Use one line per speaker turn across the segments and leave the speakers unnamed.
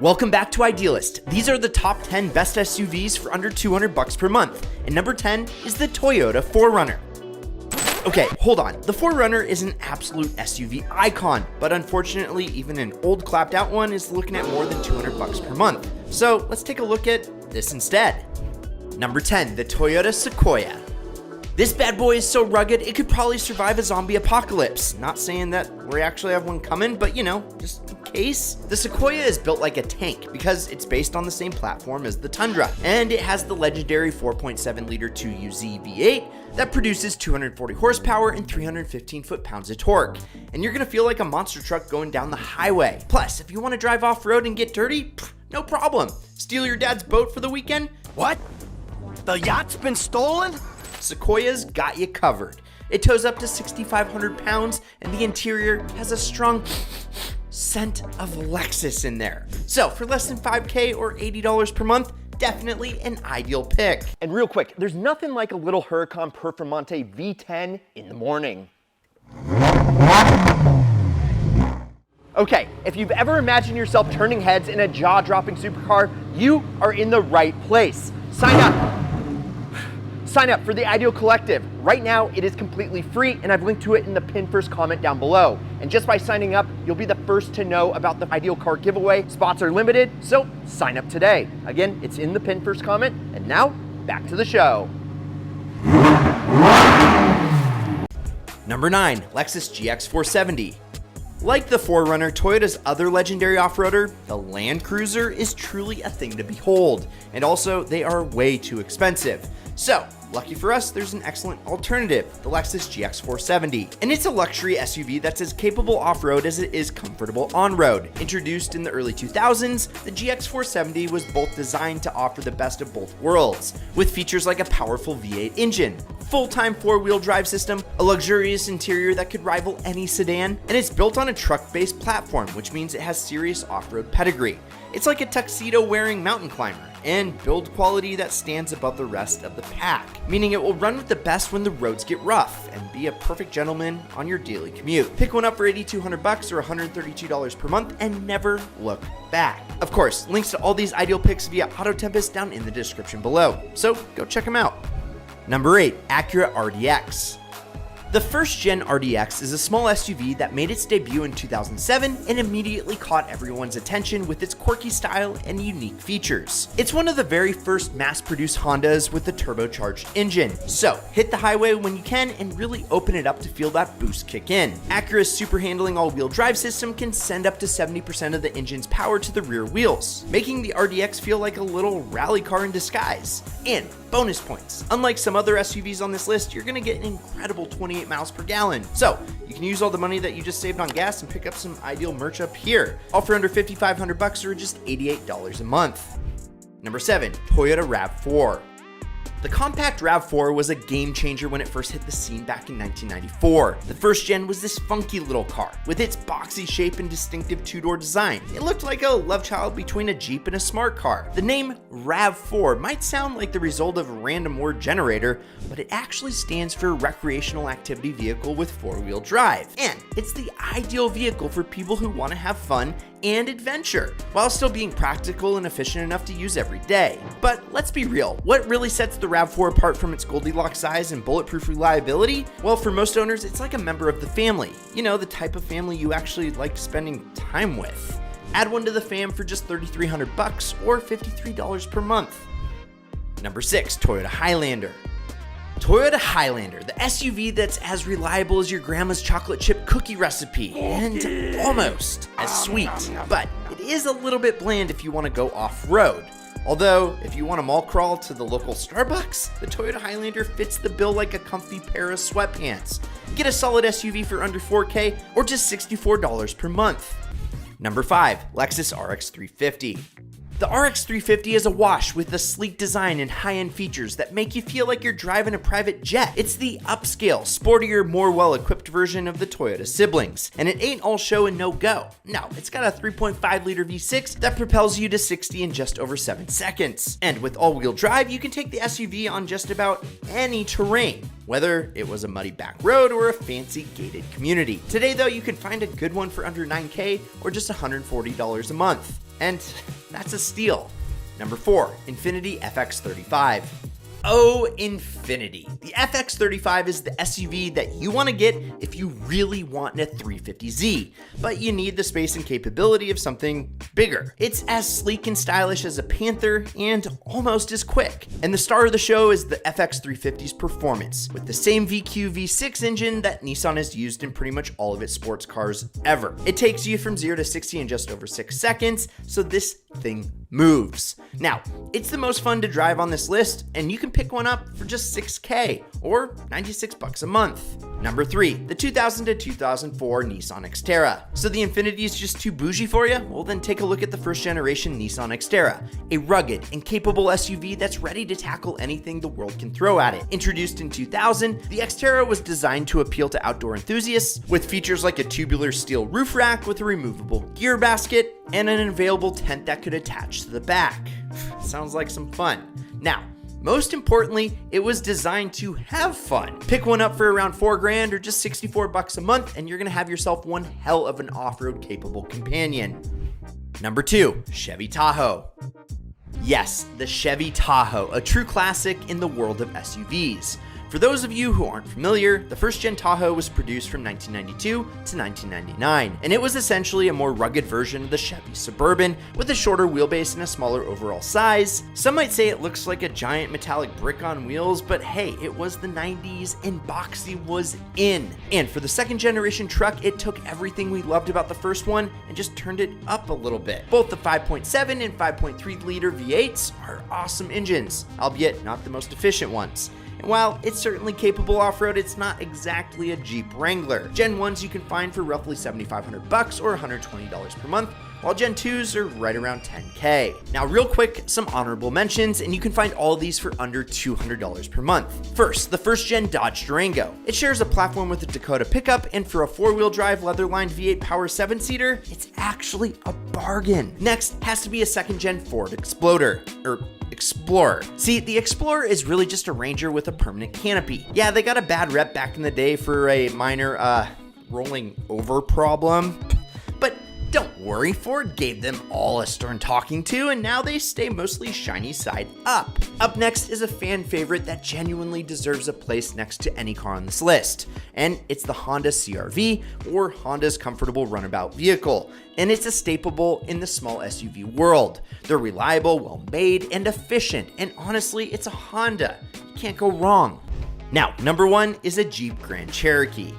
Welcome back to Idealist. These are the top 10 best SUVs for under $200 per month. And number 10 is the Toyota 4Runner. Okay, hold on. The 4Runner is an absolute SUV icon, but unfortunately, even an old clapped out one is looking at more than $200 per month. So let's take a look at this instead. Number 10, the Toyota Sequoia. This bad boy is so rugged, it could probably survive a zombie apocalypse. Not saying that we actually have one coming, but you know, just in case. The Sequoia is built like a tank because it's based on the same platform as the Tundra, and it has the legendary 4.7 liter 2UZ V8 that produces 240 horsepower and 315 foot-pounds of torque. And you're gonna feel like a monster truck going down the highway. Plus, if you wanna drive off-road and get dirty, no problem. Steal your dad's boat for the weekend?
What? The yacht's been stolen?
Sequoia's got you covered. It tows up to 6,500 pounds, and the interior has a strong scent of Lexus in there. So for less than $5K or $80 per month, definitely an ideal pick.
And real quick, there's nothing like a little Huracan Performante V10 in the morning. Okay, if you've ever imagined yourself turning heads in a jaw-dropping supercar, you are in the right place. Sign up. Sign up for the Ideal Collective. Right now, it is completely free, and I've linked to it in the pinned first comment down below. And just by signing up, you'll be the first to know about the Ideal car giveaway. Spots are limited, so sign up today. Again, it's in the pinned first comment, and now, back to the show.
Number 9, Lexus GX470. Like the 4Runner, Toyota's other legendary off-roader, the Land Cruiser, is truly a thing to behold. And also, they are way too expensive. So, lucky for us, there's an excellent alternative, the Lexus GX470. And it's a luxury SUV that's as capable off-road as it is comfortable on-road. Introduced in the early 2000s, the GX470 was both designed to offer the best of both worlds, with features like a powerful V8 engine, full-time four-wheel drive system, a luxurious interior that could rival any sedan, and it's built on a truck-based platform, which means it has serious off-road pedigree. It's like a tuxedo-wearing mountain climber, and build quality that stands above the rest of the pack, meaning it will run with the best when the roads get rough and be a perfect gentleman on your daily commute. Pick one up for $8,200 or $132 per month and never look back. Of course, links to all these ideal picks via Auto Tempest down in the description below, so go check them out. Number 8, Acura RDX. The first-gen RDX is a small SUV that made its debut in 2007 and immediately caught everyone's attention with its quirky style and unique features. It's one of the very first mass-produced Hondas with a turbocharged engine, so hit the highway when you can and really open it up to feel that boost kick in. Acura's super handling all-wheel drive system can send up to 70% of the engine's power to the rear wheels, making the RDX feel like a little rally car in disguise. And bonus points. Unlike some other SUVs on this list, you're gonna get an incredible 28 miles per gallon. So you can use all the money that you just saved on gas and pick up some ideal merch up here, all for under $5,500 or just $88 a month. Number 7, Toyota RAV4. The compact RAV4 was a game changer when it first hit the scene back in 1994. The first gen was this funky little car with its boxy shape and distinctive two-door design. It looked like a love child between a Jeep and a smart car. The name RAV4 might sound like the result of a random word generator, but it actually stands for Recreational Activity Vehicle with Four-Wheel Drive. And it's the ideal vehicle for people who want to have fun and adventure, while still being practical and efficient enough to use every day. But let's be real, what really sets the RAV4 apart from its Goldilocks size and bulletproof reliability? Well, for most owners, it's like a member of the family. You know, the type of family you actually like spending time with. Add one to the fam for just $3,300 or $53 per month. Number 6, Toyota Highlander. Toyota Highlander, the SUV that's as reliable as your grandma's chocolate chip cookie recipe, and almost as sweet, but it is a little bit bland if you want to go off-road. Although, if you want to mall crawl to the local Starbucks, the Toyota Highlander fits the bill like a comfy pair of sweatpants. Get a solid SUV for under $4K or just $64 per month. Number 5, Lexus RX350. The RX350 is a wash with a sleek design and high-end features that make you feel like you're driving a private jet. It's the upscale, sportier, more well-equipped version of the Toyota siblings. And it ain't all show and no go. No, it's got a 3.5-liter V6 that propels you to 60 in just over 7 seconds. And with all-wheel drive, you can take the SUV on just about any terrain, whether it was a muddy back road or a fancy gated community. Today though, you can find a good one for under $9K or just $140 a month. And that's a steal. Number 4, Infiniti FX35. Oh, Infiniti. The FX35 is the SUV that you want to get if you really want a 350Z, but you need the space and capability of something bigger. It's as sleek and stylish as a Panther and almost as quick. And the star of the show is the FX350's performance, with the same VQ V6 engine that Nissan has used in pretty much all of its sports cars ever. It takes you from 0 to 60 in just over 6 seconds, so this thing moves. Now, it's the most fun to drive on this list, and you can pick one up for just $6K or $96 a month. Number 3, the 2000 to 2004 Nissan Xterra. So the Infiniti is just too bougie for you? Well, then take a look at the first generation Nissan Xterra, a rugged and capable SUV that's ready to tackle anything the world can throw at it. Introduced in 2000, the Xterra was designed to appeal to outdoor enthusiasts with features like a tubular steel roof rack with a removable gear basket and an available tent that could attach to the back. Sounds like some fun. Now, most importantly, it was designed to have fun. Pick one up for around $4,000 or just $64 a month, and you're gonna have yourself one hell of an off-road capable companion. Number 2, Chevy Tahoe. Yes, the Chevy Tahoe, a true classic in the world of SUVs. For those of you who aren't familiar, the first gen Tahoe was produced from 1992 to 1999, and it was essentially a more rugged version of the Chevy Suburban with a shorter wheelbase and a smaller overall size. Some might say it looks like a giant metallic brick on wheels, but hey, it was the 90s and boxy was in. And for the second generation truck, it took everything we loved about the first one and just turned it up a little bit. Both the 5.7 and 5.3 liter V8s are awesome engines, albeit not the most efficient ones. And while it's certainly capable off-road, it's not exactly a Jeep Wrangler. Gen 1s you can find for roughly $7,500 or $120 per month, while Gen 2s are right around $10K. Now real quick, some honorable mentions, and you can find all of these for under $200 per month. First, the first gen Dodge Durango. It shares a platform with a Dakota pickup, and for a 4-wheel drive leather-lined V8 power 7-seater, it's actually a bargain. Next has to be a second gen Ford Explorer. See, the Explorer is really just a Ranger with a permanent canopy. Yeah, they got a bad rep back in the day for a minor, rolling over problem. But don't worry, Ford gave them all a stern talking to, and now they stay mostly shiny side up. Up next is a fan favorite that genuinely deserves a place next to any car on this list, and it's the Honda CR-V, or Honda's comfortable runabout vehicle, and it's a staple in the small SUV world. They're reliable, well-made, and efficient, and honestly, it's a Honda. You can't go wrong. Now, number 1 is a Jeep Grand Cherokee.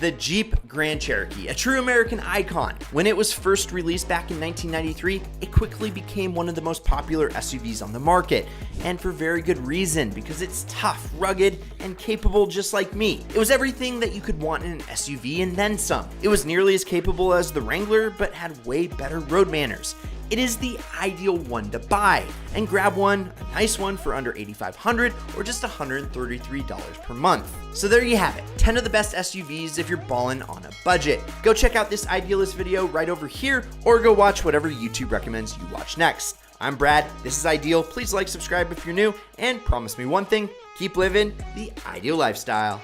The Jeep Grand Cherokee, a true American icon. When it was first released back in 1993, it quickly became one of the most popular SUVs on the market, and for very good reason, because it's tough, rugged, and capable just like me. It was everything that you could want in an SUV and then some. It was nearly as capable as the Wrangler, but had way better road manners. It is the ideal one to buy, and grab one, a nice one for under $8,500 or just $133 per month. So there you have it, 10 of the best SUVs if you're ballin' on a budget. Go check out this Idealist video right over here, or go watch whatever YouTube recommends you watch next. I'm Brad, this is Ideal. Please like, subscribe if you're new, and promise me one thing, keep living the ideal lifestyle.